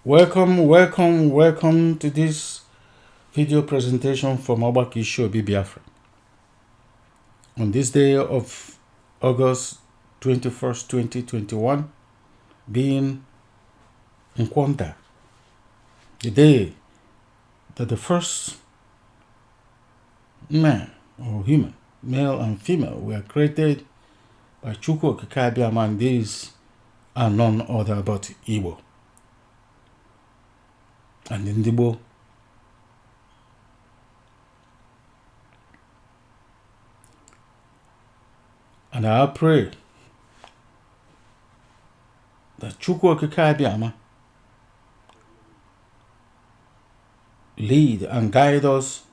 Welcome to this video presentation from Ogbako Ishi Obi Biafra. On this day of August 21st, 2021, being Nkwanta, the day that the first man or human, male and female, were created by CHIUKWU OkikE Abiama, and these are none other but Igbo. And in Igbo, and I pray that CHIUKWU OkikE Abiama lead and guide us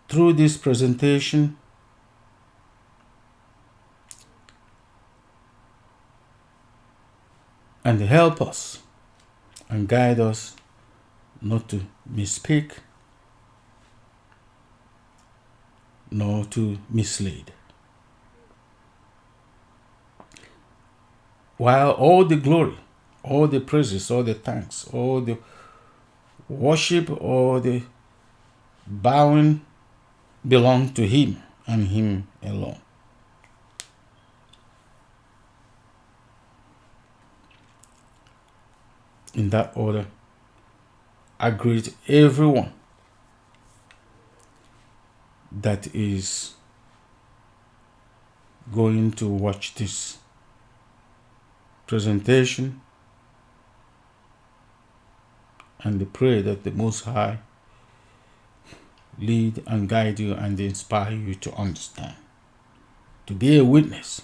through this presentation and help us and guide us not to misspeak nor to mislead. While all the glory, all the praises, all the thanks, all the worship, all the bowing belong to Him and Him alone. In that order, I greet everyone that is going to watch this presentation, and pray that the Most High lead and guide you and inspire you to understand, to be a witness,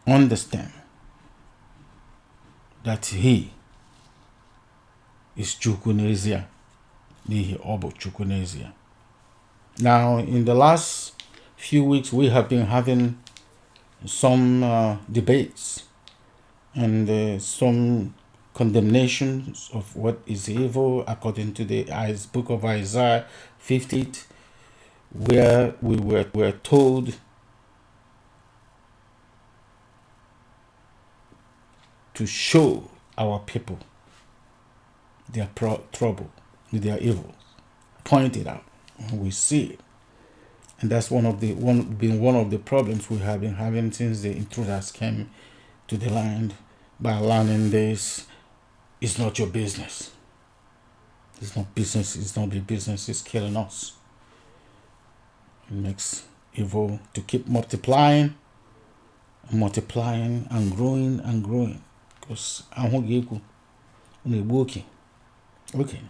understand that He is CHIUKWU n'ezie, n'ihi ọ bụ CHIUKWU n'ezie. Now, in the last few weeks, we have been having some debates and some condemnations of what is evil according to the book of Isaiah 58, where we were told to show our people their trouble with their evil, point it out, and we see it. And that's one of the problems we have been having since the intruders came to the land by learning this. It's not your business. It's not business. It's not the business. It's killing us. It makes evil to keep multiplying and growing. Because I'm working. Okay.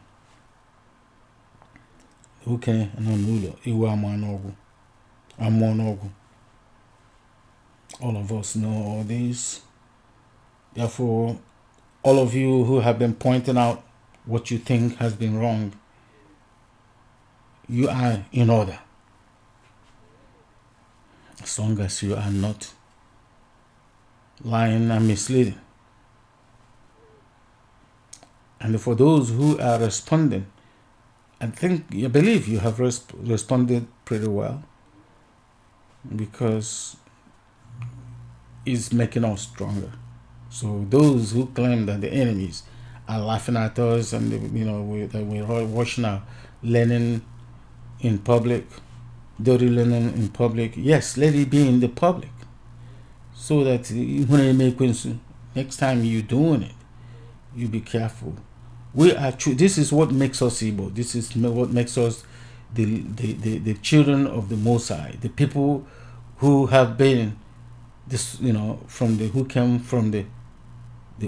Okay, all of us know all this. Therefore, all of you who have been pointing out what you think has been wrong, you are in order. As long as you are not lying and misleading. And for those who are responding, I believe you have responded pretty well, because it's making us stronger. So those who claim that the enemies are laughing at us and that we're watching our learning in public, dirty learning in public, yes, let it be in the public, so that when it makes next time you're doing it, you be careful. We are true. This is what makes us Igbo. This is what makes us the children of the Most High, the people who have been this, who came from the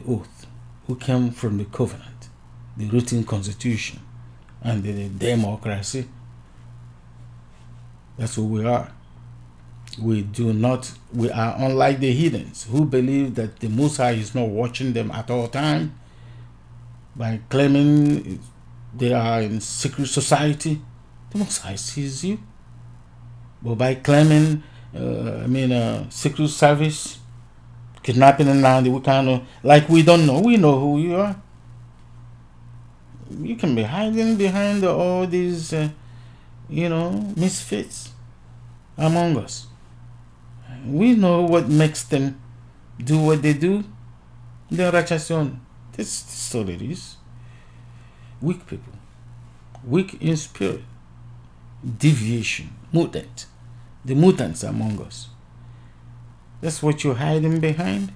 oath, who came from the covenant, the written constitution, and the democracy. That's who we are. We are unlike the heathens who believe that the Most High is not watching them at all times, by claiming they are in secret society. The Most High sees you. But by claiming secret service, kidnapping, and we kind of like we don't know. We know who you are. You can be hiding behind all these misfits among us. We know what makes them do what they do. They're righteous. This all it is. Weak people. Weak in spirit. Deviation. Mutant. The mutants among us. That's what you're hiding behind.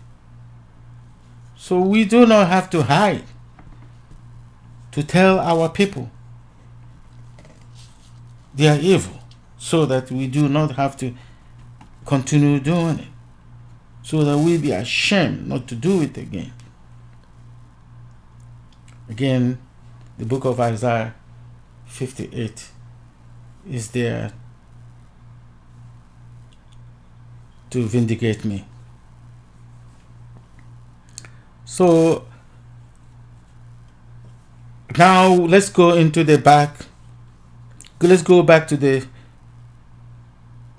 So we do not have to hide to tell our people they are evil, so that we do not have to continue doing it, so that we be ashamed not to do it again. Again, the book of Isaiah 58 is there to vindicate me. So now let's go into the back. Let's go back to the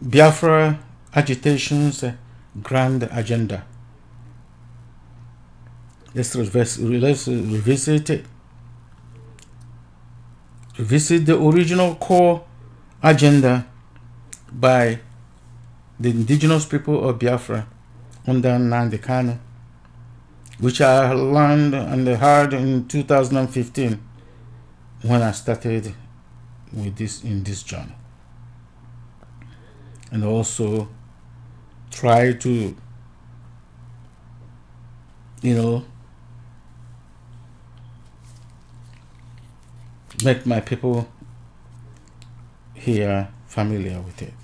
Biafra Agitation's grand agenda. Let's revisit it. Revisit the original core agenda by the indigenous people of Biafra under Nnamdi Kanu, which I learned and heard in 2015 when I started with this in this journal, and also try to make my people here familiar with it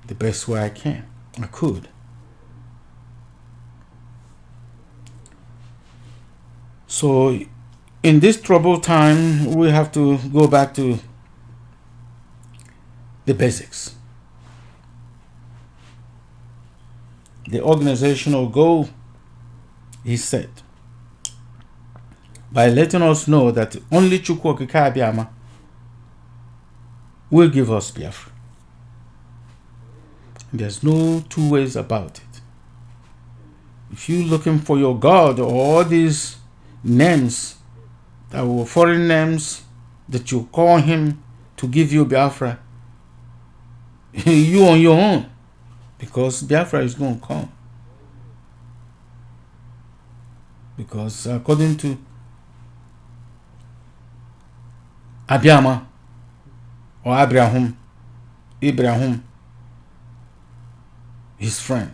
the best way I could. So in this troubled time, we have to go back to the basics. The organizational goal is set by letting us know that only CHIUKWU OKIKE Abiama will give us Biafra. There's no two ways about it. If you're looking for your God or all these names that were foreign names that you call him to give you Biafra, you on your own, because Biafra is going to come. Because according to Abiama or Ibrahim, his friend,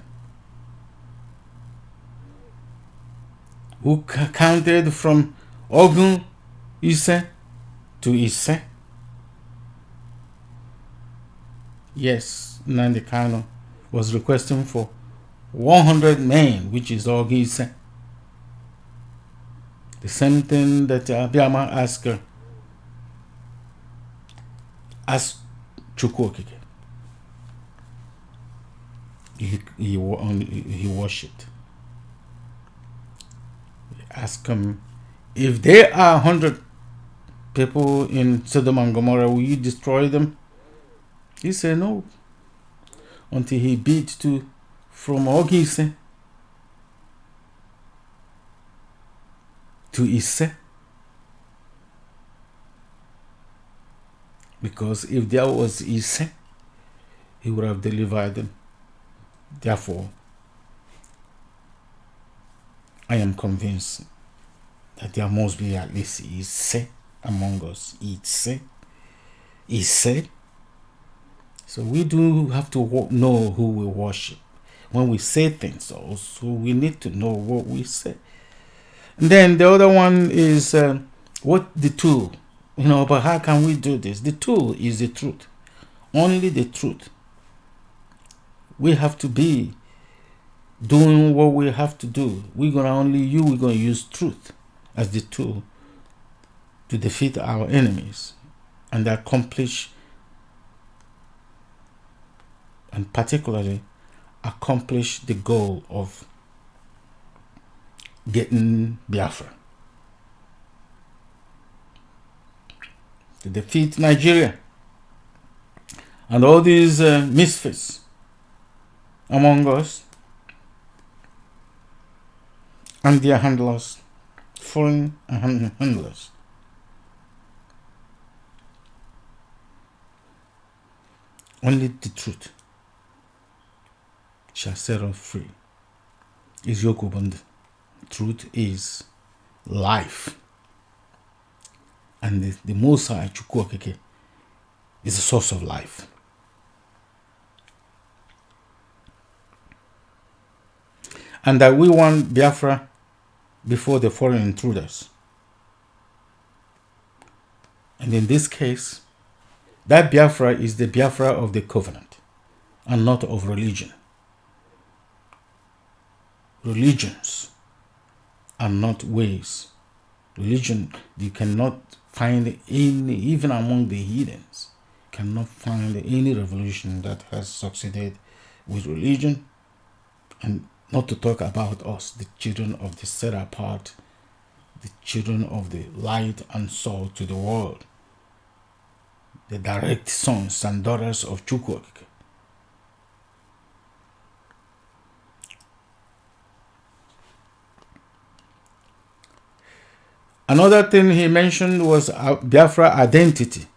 who counted from Ogun Ishi to Ishi. Yes, Nnamdi Kanu was requesting for 100 men, which is Ogun Ishi. The same thing that Abiama asked CHIUKWU OKIKE. He worshipped. Ask him, if there are 100 people in Sodom and Gomorrah, will you destroy them? He said no, until he beat from Ogun Ishi to Ishi. Because if there was Ishi, he would have delivered them. Therefore, I am convinced that there must be at least Ishi among us. Ishi. So we do have to know who we worship. When we say things also, we need to know what we say. And then the other one is what the tool. But how can we do this? The tool is the truth. Only the truth. We have to be doing what we have to do. We're going to use truth as the tool to defeat our enemies and particularly accomplish the goal of getting Biafra. To defeat Nigeria and all these misfits among us and their handlers, foreign handlers. Only the truth shall set us free. Is Yokubund. truth is life. And the Most High, CHIUKWU OKIKE, is the source of life. And that we want Biafra before the foreign intruders. And in this case, that Biafra is the Biafra of the covenant and not of religion. Religions are not ways. Religion, you cannot find any, even among the heathens, cannot find any revolution that has succeeded with religion. And not to talk about us, the children of the set apart, the children of the light and salt to the world, the direct sons and daughters of CHIUKWU OKIKE. Another thing he mentioned was Biafra identity.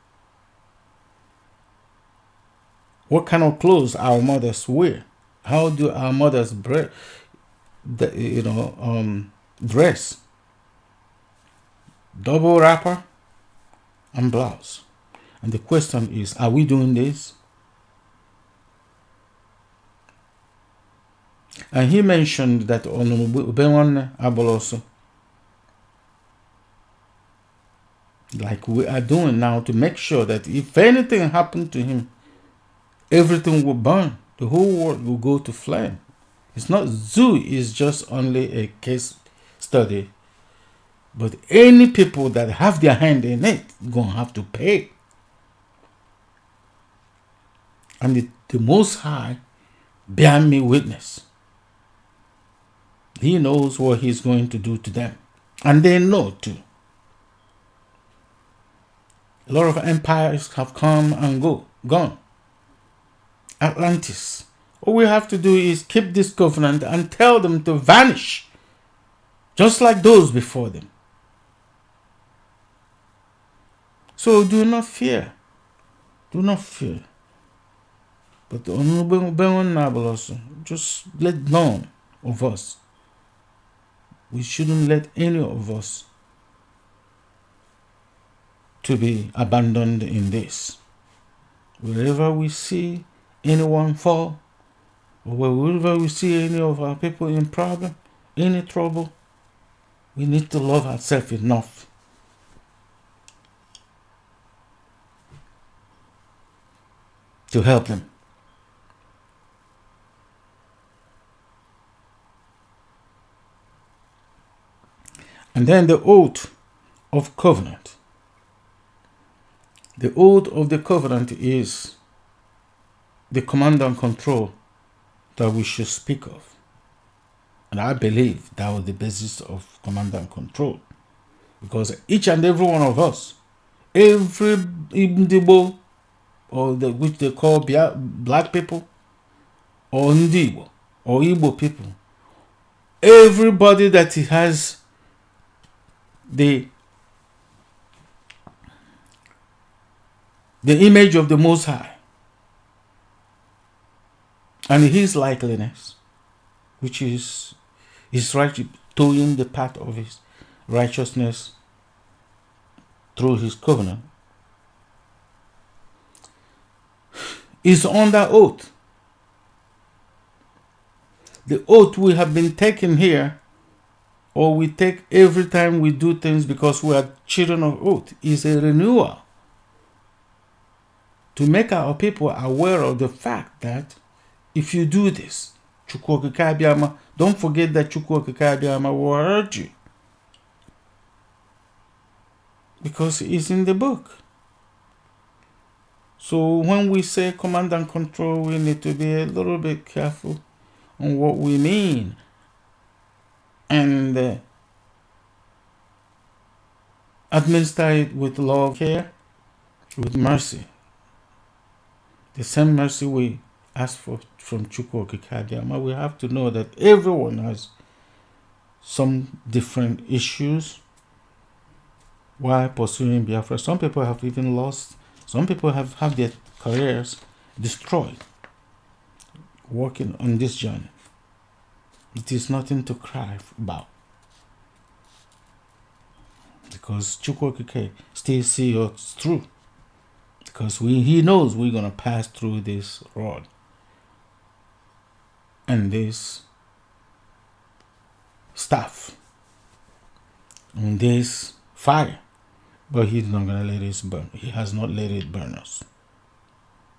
What kind of clothes our mothers wear? How do our mothers dress? Double wrapper and blouse. And the question is, are we doing this? And he mentioned that onunu also, like we are doing now, to make sure that if anything happened to him, everything will burn. The whole world will go to flame. It's not zoo, it's just only a case study. But any people that have their hand in it gonna have to pay. And the Most High bear me witness. He knows what he's going to do to them. And they know too. A lot of empires have come and gone. Atlantis. All we have to do is keep this covenant and tell them to vanish, just like those before them. So do not fear. Do not fear. But also, just let none of us. We shouldn't let any of us to be abandoned in this. Wherever we see anyone fall, or wherever we see any of our people in problem, any trouble, we need to love ourselves enough to help them. And then the oath of covenant. The oath of the covenant is the command and control that we should speak of. And I believe that was the basis of command and control. Because each and every one of us, every Igbo, or which they call black people, or Ndibo, or Igbo people, everybody that has the image of the Most High and his likeliness, which is his right, towing the path of his righteousness through his covenant, is under oath. The oath we have been taken here, or we take every time we do things because we are children of oath, is a renewal to make our people aware of the fact that if you do this, CHIUKWU OKIKE Abiama, don't forget that CHIUKWU OKIKE Abiama will hurt you. Because it's in the book. So when we say command and control, we need to be a little bit careful on what we mean. And administer it with love, care, with mercy. The same mercy we ask for from CHIUKWU OKIKE Abiama. We have to know that everyone has some different issues while pursuing Biafra. Some people have even lost. Some people have had their careers destroyed working on this journey. It is nothing to cry about. because CHIUKWU OKIKE still see us through. Because he knows we're going to pass through this road and this stuff and this fire. But he's not going to let us burn. He has not let it burn us.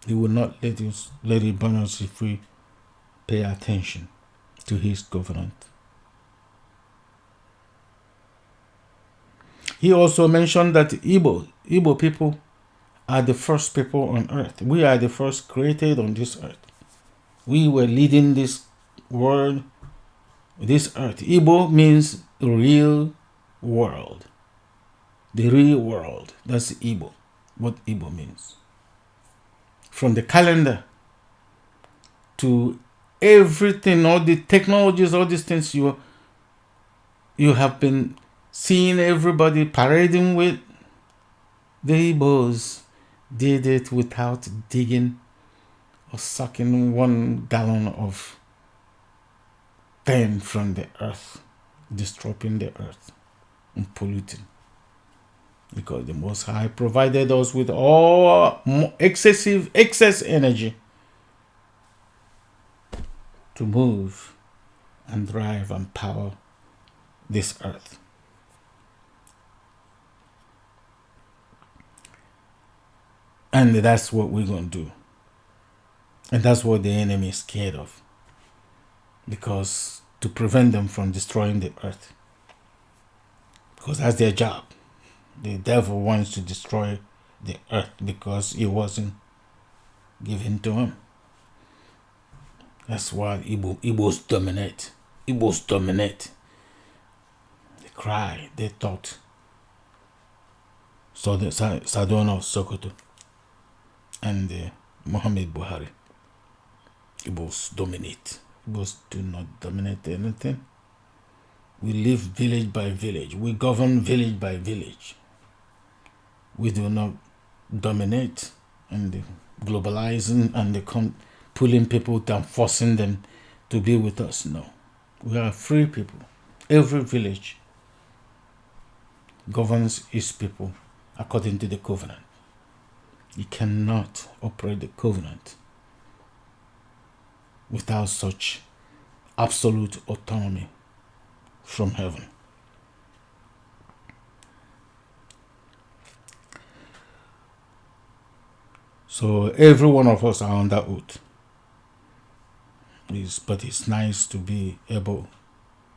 He will not let it burn us if we pay attention to his covenant. He also mentioned that Igbo people are the first people on earth. We are the first created on this earth. We were leading this world, this earth. Igbo means real world. The real world. That's Igbo. What Igbo means. From the calendar to everything, all the technologies, all these things you have been seeing everybody parading with, the Igbos did it without digging or sucking 1 gallon of thing from the earth, disrupting the earth and polluting. Because the Most High provided us with all excess energy to move and drive and power this earth. And that's what we're going to do. And that's what the enemy is scared of. Because to prevent them from destroying the earth. Because that's their job. The devil wants to destroy the earth because it wasn't given to him. That's why Igbos dominate. Igbos dominate. They cry, they thought. So the Sadona of Sokoto and Muhammad Buhari. Igbos dominate. Igbos do not dominate anything. We live village by village. We govern village by village. We do not dominate and globalizing and pulling people down, forcing them to be with us. No. We are free people. Every village governs its people according to the covenant. You cannot operate the covenant without such absolute autonomy from heaven. So every one of us are on that oath. But it's nice to be able,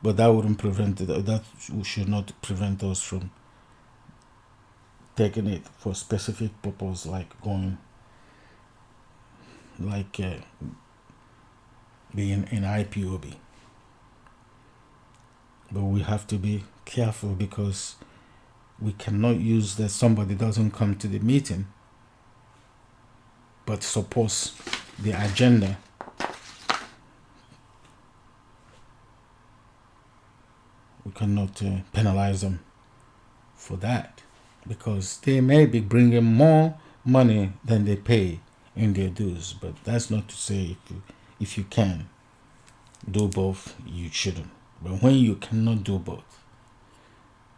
but that wouldn't prevent it. That should not prevent us from taking it for specific purpose, like going, like being in IPOB. But we have to be careful because we cannot use that somebody doesn't come to the meeting but supports the agenda. We cannot penalize them for that because they may be bringing more money than they pay in their dues. But that's not to say if you can do both, you shouldn't. But when you cannot do both,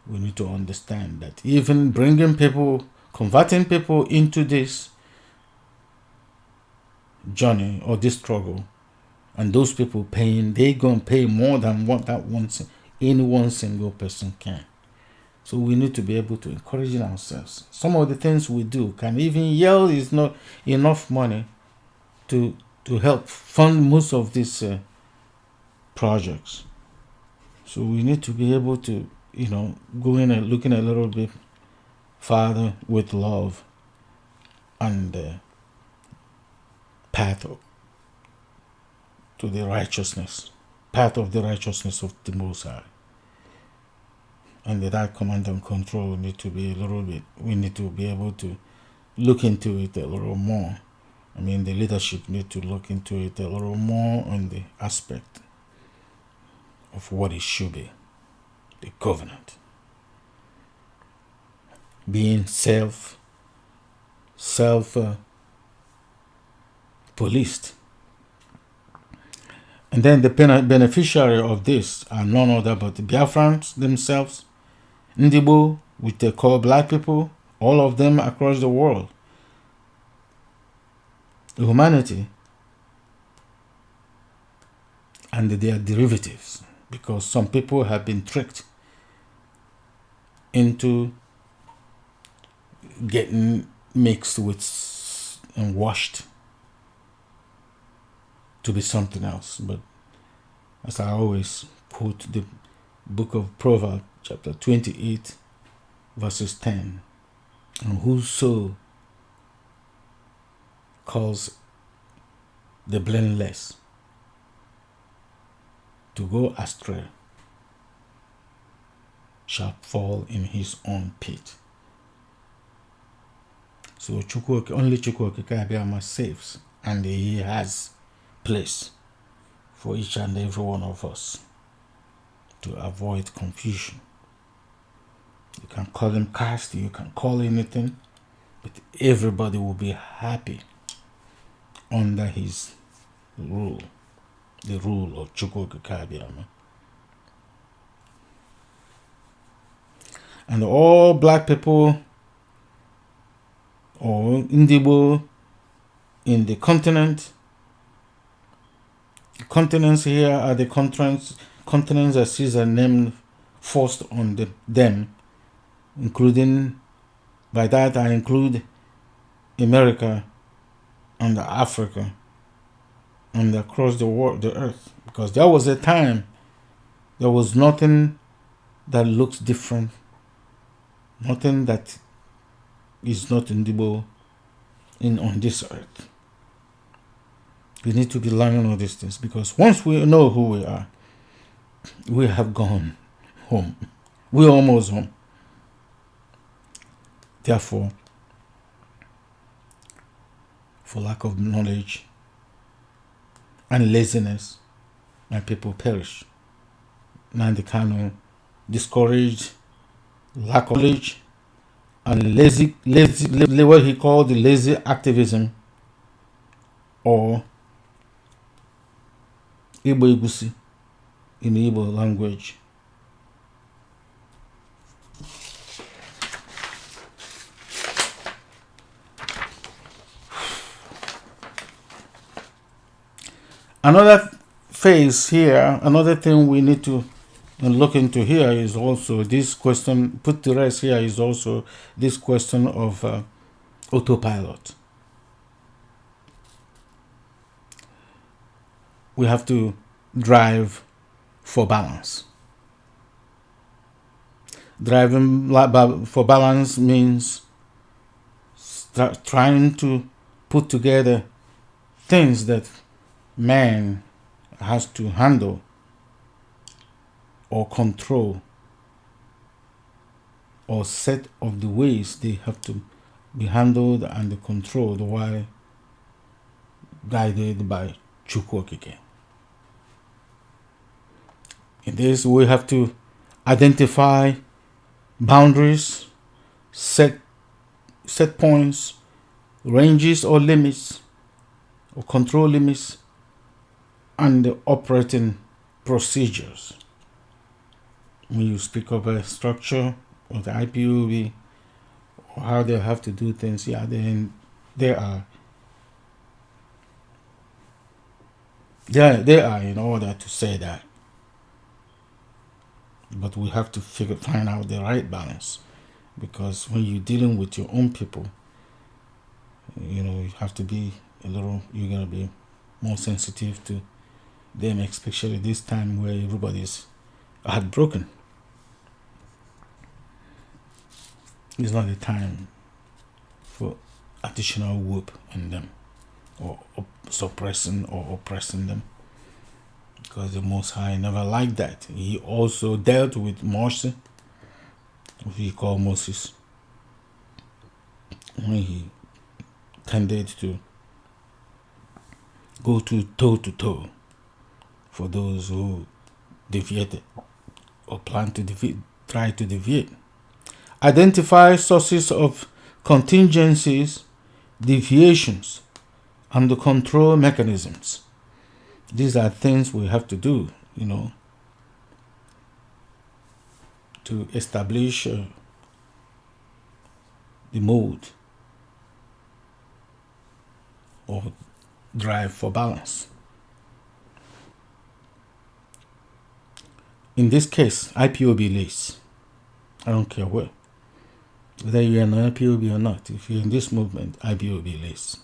we need to understand that even bringing people, converting people into this journey or this struggle, and those people paying, they're going to pay more than what any one single person can. So we need to be able to encourage ourselves. Some of the things we do can even yell is not enough money to help fund most of these projects. So we need to be able to, go in and looking a little bit farther with love and path to the righteousness, path of the righteousness of the Most High. And that command and control need to be we need to be able to look into it a little more. I mean, the leadership need to look into it a little more on the aspect of what it should be, the covenant. Being policed. And then the beneficiary of this are none other but the Biafrans themselves, Igbo which they call black people, all of them across the world, humanity, and their derivatives, because some people have been tricked into getting mixed with and washed to be something else. But as I always quote the book of Proverbs, chapter 28, verses 10, and whoso calls the blameless to go astray shall fall in his own pit. So only CHIUKWU OKIKE Abiama saves, and he has place for each and every one of us to avoid confusion. You can call him caste, you can call anything, but everybody will be happy under his rule, the rule of CHIUKWU OKIKE Abiama. And all black people or Igbo in the continents here are the continents that Caesar named first on them, including, by that I include America and Africa and across the world, the earth, because there was a time there was nothing that looks different, nothing that is not Igbo on this earth. We need to be learning all these things, because once we know who we are, we have gone home. We're almost home. Therefore, for lack of knowledge and laziness, my people perish. Nnamdi Kanu discouraged lack of knowledge and lazy, what he called the lazy activism, or Igbo Egusi in the Igbo language. Another phase here, another thing we need to look into here is also this question, put to rest here, is also this question of autopilot. We have to drive for balance. Driving for balance means trying to put together things that man has to handle or control, or set of the ways they have to be handled and controlled while guided by CHIUKWU OKIKE. In this, we have to identify boundaries, set points, ranges or limits, or control limits, and the operating procedures. When you speak of a structure or the IPOB, or how they have to do things, yeah, then they are in order to say that. But we have to find out the right balance, because when you're dealing with your own people, you have to be you're gonna be more sensitive to them, especially this time where everybody's heartbroken. It's not a time for additional whoop on them, or suppressing or oppressing them, because the Most High never liked that. He also dealt with mercy, what he called Moses, when he tended to go to toe for those who deviated or plan to try to deviate. Identify sources of contingencies, deviations, and the control mechanisms. These are things we have to do, to establish the mode or drive for balance. In this case, IPOB leads. I don't care where. Whether you're an IPOB or not, if you're in this movement, IPOB leads.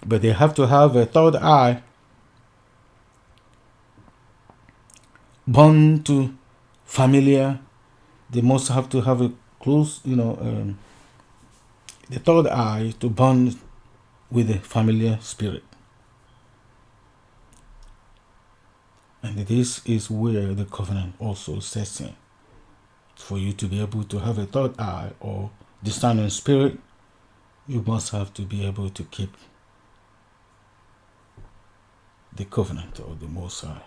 But they have to have a third eye born to familiar. They must have to have a close, the third eye to bond with the familiar spirit. And this is where the covenant also sets in. For you to be able to have a third eye or discerning spirit, you must have to be able to keep the covenant of the Most High.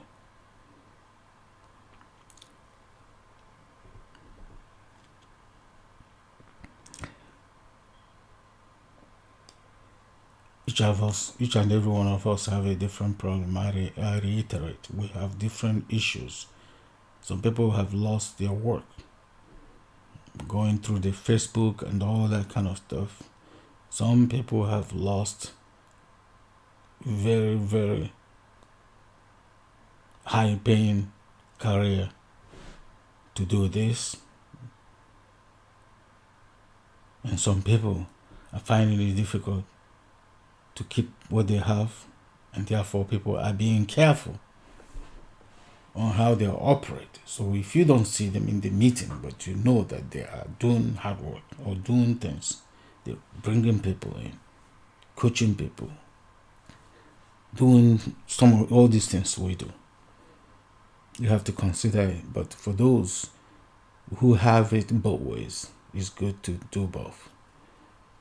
Each and every one of us have a different problem. I reiterate, we have different issues. Some people have lost their work, going through the Facebook and all that kind of stuff. Some people have lost very, very high-paying career to do this. And some people are finding it difficult to keep what they have, and therefore people are being careful on how they operate. So if you don't see them in the meeting, but you know that they are doing hard work or doing things, they're bringing people in, coaching people, doing some of all these things we do, you have to consider it. But for those who have it both ways, it's good to do both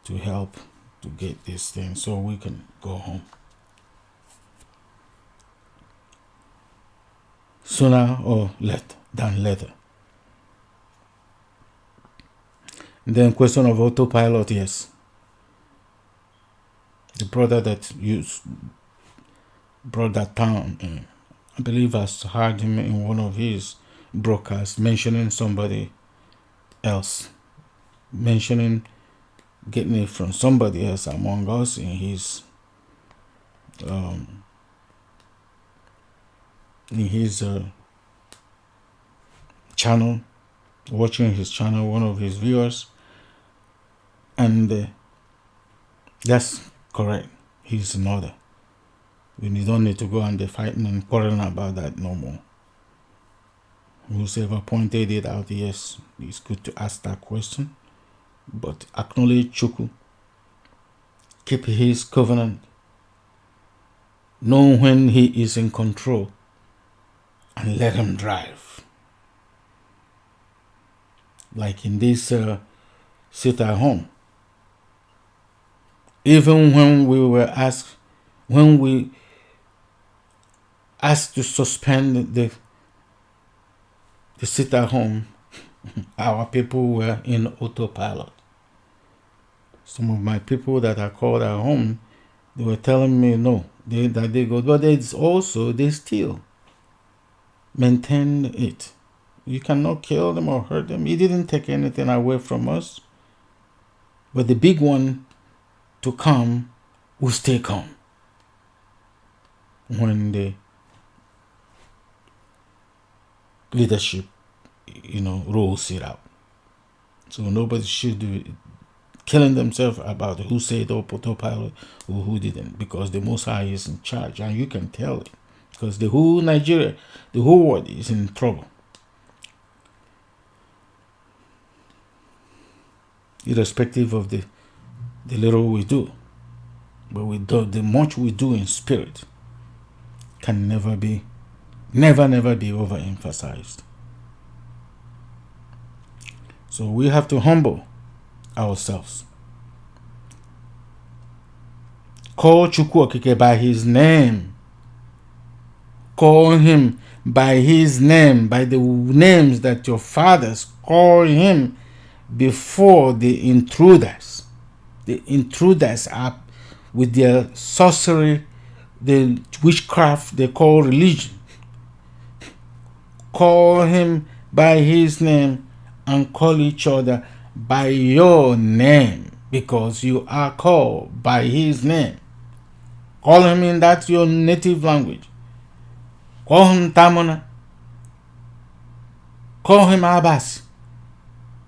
to help to get this thing so we can go home sooner or than later. And then question of autopilot, yes. The brother that brought that down in, I believe I heard him in one of his broadcasts mentioning somebody else, getting it from somebody else among us in his channel, watching his channel, one of his viewers, and that's correct. He's in order. We don't need to go and be fighting and quarreling about that no more. Whoever pointed it out, yes, it's good to ask that question, but acknowledge CHIUKWU, keep his covenant, know when he is in control, and let him drive. Like in this sit at home. Even when we asked to suspend the sit at home, our people were in autopilot. Some of my people that are called at home, they were telling me no, that they go, but it's also they still maintain it. You cannot kill them or hurt them. He didn't take anything away from us. But the big one to come will stay calm when the leadership, rolls it out. So nobody should be killing themselves about who said autopilot or who didn't, because the Most High is in charge, and you can tell it, because the whole Nigeria, the whole world is in trouble. Irrespective of the little we do, but the much we do in spirit can never be overemphasized. So we have to humble ourselves. Call CHIUKWU Okike by his name. Call him by his name, by the names that your fathers call him before the intruders. The intruders are with their sorcery, the witchcraft they call religion. Call him by his name and call each other by your name, because you are called by his name. Call him in that your native language. Call him Tamona. Call him Abbas.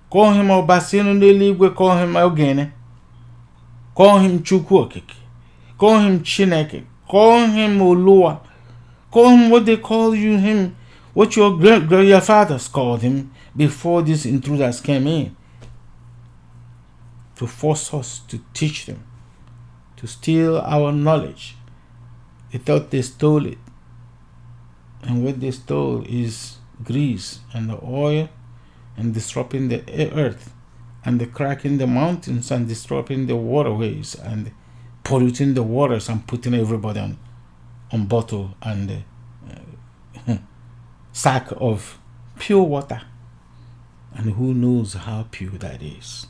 Call him Obasinu Neligwe. Call him Ogene. Call him CHIUKWU OKIKE. Call him Chineke. Call him Olua. Call him what they call you him, what your fathers called him before these intruders came in to force us to teach them, to steal our knowledge. They thought they stole it. And what they stole is grease and the oil, and disrupting the earth, and the cracking the mountains, and disrupting the waterways, and polluting the waters, and putting everybody on bottle and sack of pure water. And who knows how pure that is.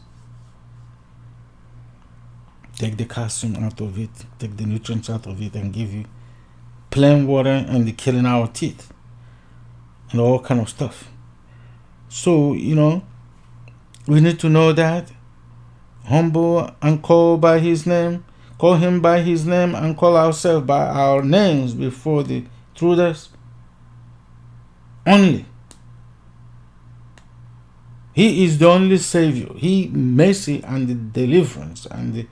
Take the calcium out of it, take the nutrients out of it, and give you plain water, and the killing our teeth and all kind of stuff. So, we need to know that. Humble and call by his name. Call him by his name and call ourselves by our names before the intruders. Only. He is the only Savior. He, mercy and the deliverance and the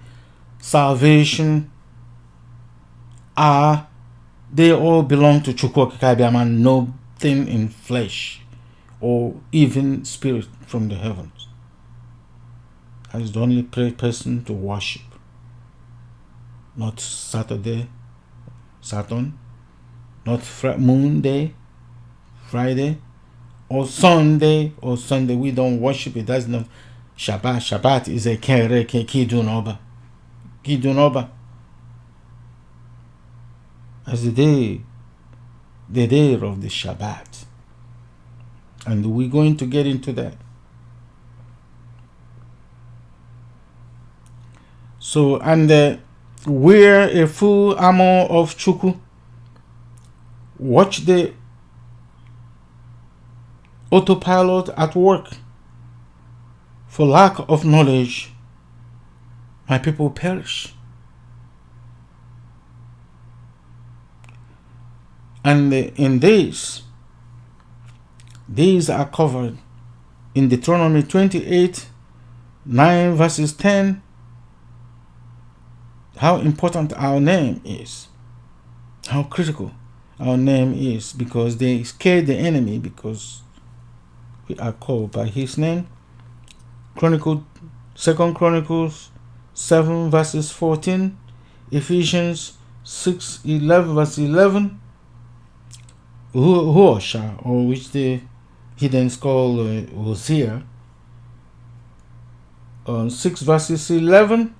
salvation they all belong to CHIUKWU OKIKE Abiama, nothing in flesh or even spirit from the heavens. That is the only person to worship. Not Saturday, Saturn, not moon day, Friday, or Sunday. We don't worship it. That's not Shabbat. Shabbat is a Kidunoba. As the day of the Shabbat. And we're going to get into that. So, and wear a full armor of CHIUKWU. Watch the autopilot at work. For lack of knowledge, my people perish. And in these are covered in Deuteronomy 28, 9 verses 10, how important our name is, how critical our name is, because they scared the enemy because we are called by his name. 2 Chronicles 7 verses 14, Ephesians 6:11 verse 11, Hosea, or which the heathens call Hosea, 6 verses 11.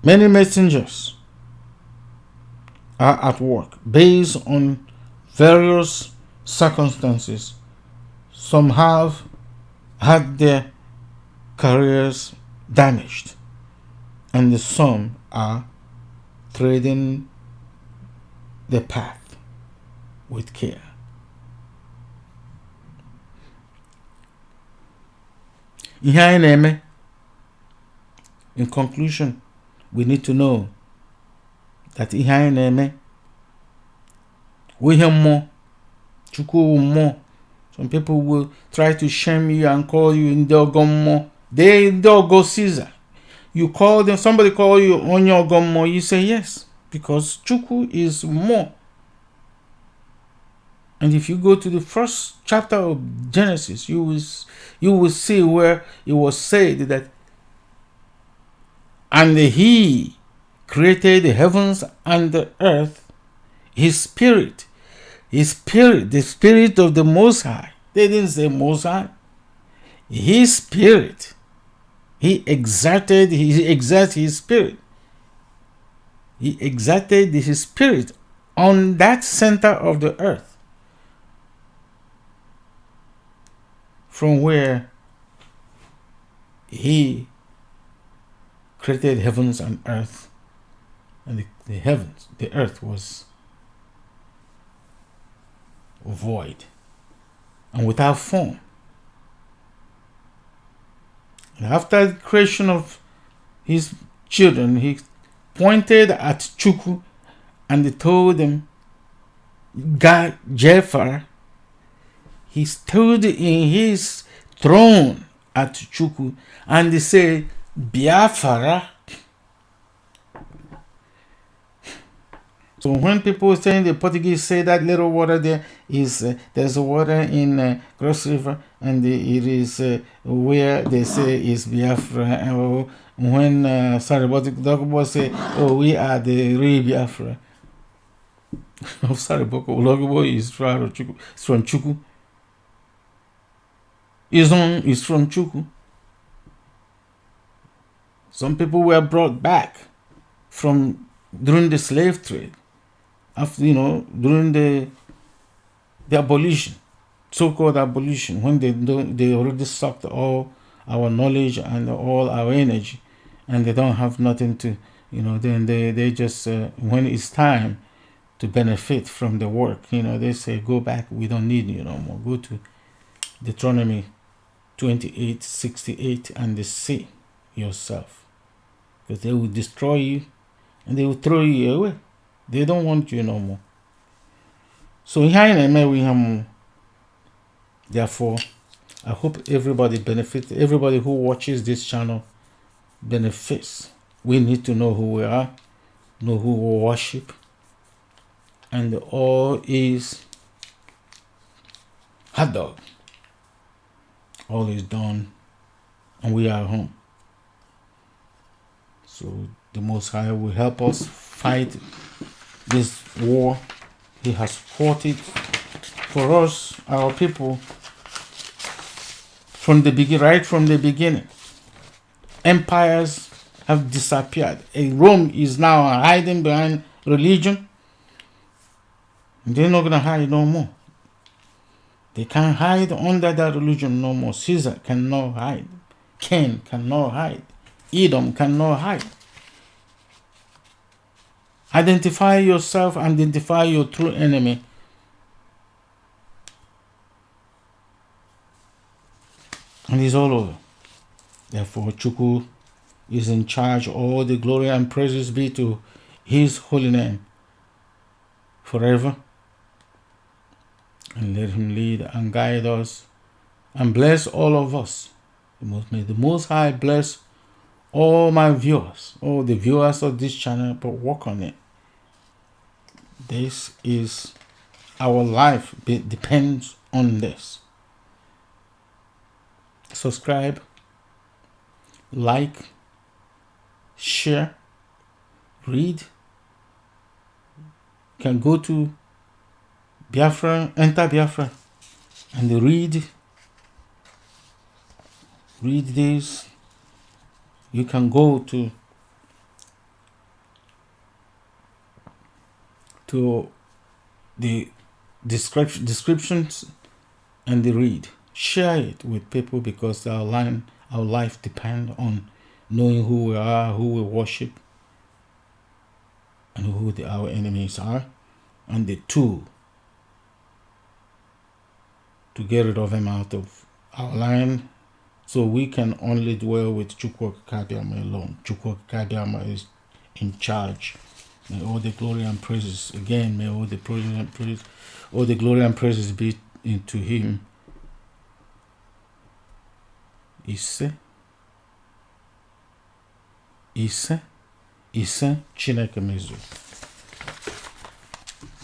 Many messengers are at work based on various circumstances. Some have had their careers damaged, and some are treading the path with care. In conclusion, we need to know that we have more. CHIUKWU more. Some people will try to shame you and call you Ndogomo. They Ndogo Caesar. You call them, somebody call you Onyogomo, you say yes, because CHIUKWU is more. And if you go to the first chapter of Genesis, you will see where it was said that, and he created the heavens and the earth, his spirit, the spirit of the Most High. They didn't say Most High. His spirit. He exerted his spirit. He exerted his spirit on that center of the earth, from where he created heavens and earth. And the earth was void and without form. And after the creation of his children, he pointed at CHIUKWU and he told them, God, Biafra, he stood in his throne at CHIUKWU and he said, Biafra. So when people say the Portuguese say that little water there is, there's a water in Cross River and it is where they say is Biafra. When Sariboko say, oh, we are the real Biafra. Sariboko Ologbo is from CHIUKWU. Is from CHIUKWU. Some people were brought back from during the slave trade. After, during the abolition, so-called abolition, when they already sucked all our knowledge and all our energy, and they don't have nothing to, then they just, when it's time to benefit from the work, they say, go back, we don't need you no more. Go to Deuteronomy 28:68 and see yourself, because they will destroy you and they will throw you away. They don't want you no more. So therefore, I hope everybody benefits. Everybody who watches this channel benefits. We need to know who we are, know who we worship, and all is hot dog. All is done, and we are home. So the Most High will help us fight this war. He has fought it for us, our people, right from the beginning. Empires have disappeared. Rome is now hiding behind religion. They're not going to hide no more. They can't hide under that religion no more. Caesar cannot hide. Cain cannot hide. Edom cannot hide. Identify yourself, identify your true enemy. And it's all over. Therefore, CHIUKWU is in charge. All the glory and praises be to his holy name forever. And let him lead and guide us and bless all of us. May the Most High bless all my viewers, all the viewers of this channel, but work on it. This is our life. It depends on this. Subscribe, like, share, read. You can go to Biafra, enter Biafra, and read this. You can go to the descriptions and read. Share it with people, because our life depends on knowing who we are, who we worship, and who our enemies are, and the tool to get rid of them out of our land, so we can only dwell with CHIUKWU OkikE Abiama alone. CHIUKWU Okike Abiama is in charge. May all the glory and praises, again, may all the glory and praises be into him. Ise Chineke mezu.